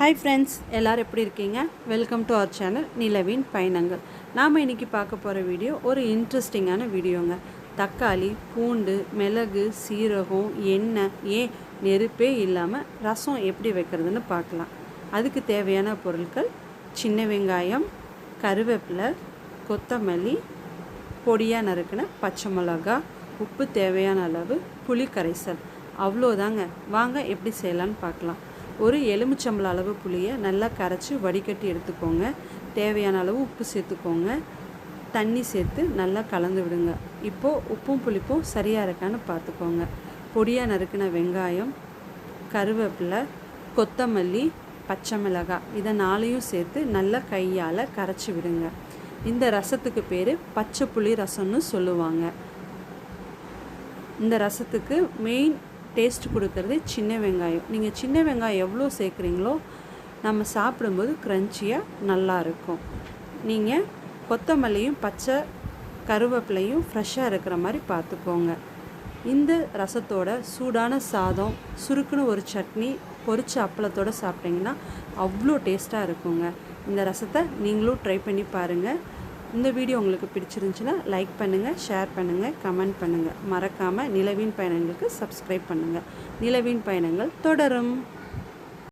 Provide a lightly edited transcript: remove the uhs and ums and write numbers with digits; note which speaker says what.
Speaker 1: Hi friends, எல்லோரும் எப்படி இருக்கீங்க? வெல்கம் டு அவர் சேனல் நிலவின் பயணங்கள். நாம் இன்றைக்கி பார்க்க போகிற வீடியோ ஒரு இன்ட்ரெஸ்டிங்கான வீடியோங்க. தக்காளி, பூண்டு, மிளகு, சீரகம், எண்ணெய், நெருப்பே இல்லாமல் ரசம் எப்படி வைக்கிறதுன்னு பார்க்கலாம். அதுக்கு தேவையான பொருட்கள்: சின்ன வெங்காயம், கருவேப்பிலை, கொத்தமல்லி, பொடியாக நறுக்கின பச்சை மிளகா, உப்பு தேவையான அளவு, புளி கரைசல். அவ்வளோதாங்க. வாங்க எப்படி செய்யலான்னு பார்க்கலாம். ஒரு எலுமிச்சம்பழம் அளவு புளியை நல்லா கரைச்சி வடிகட்டி எடுத்துக்கோங்க. தேவையான அளவு உப்பு சேர்த்துக்கோங்க. தண்ணி சேர்த்து நல்லா கலந்து விடுங்க. இப்போது உப்பும் புளிப்பும் சரியாக இருக்கான்னு பார்த்துக்கோங்க. பொடியாக நறுக்கின வெங்காயம், கருவேப்பிலை, கொத்தமல்லி, பச்சை மிளகாய், இதை நாளையும் சேர்த்து நல்லா கையால் கரைச்சி விடுங்க. இந்த ரசத்துக்கு பேர் பச்சை புளி ரசம்னு சொல்லுவாங்க. இந்த ரசத்துக்கு மெயின் டேஸ்ட் கொடுக்கறது சின்ன வெங்காயம். நீங்கள் சின்ன வெங்காயம் எவ்வளோ சேர்க்குறீங்களோ நம்ம சாப்பிடும்போது க்ரன்ச்சியாக நல்லாயிருக்கும். நீங்கள் கொத்தமல்லியும் பச்சை கருவேப்பிலையும் ஃப்ரெஷ்ஷாக இருக்கிற மாதிரி பார்த்துக்கோங்க. இந்த ரசத்தோட சூடான சாதம், சுருக்குன்னு ஒரு சட்னி, பொரிச்ச அப்பளத்தோடு சாப்பிட்டிங்கன்னா அவ்வளோ டேஸ்ட்டாக இருக்குங்க. இந்த ரசத்தை நீங்களும் ட்ரை பண்ணி பாருங்கள். இந்த வீடியோ உங்களுக்கு பிடிச்சிருந்துச்சுன்னா லைக் பண்ணுங்கள், ஷேர் பண்ணுங்கள், கமெண்ட் பண்ணுங்கள். மறக்காமல் நிலவின் பயணங்களுக்கு சப்ஸ்கிரைப் பண்ணுங்கள். நிலவின் பயணங்கள் தொடரும்.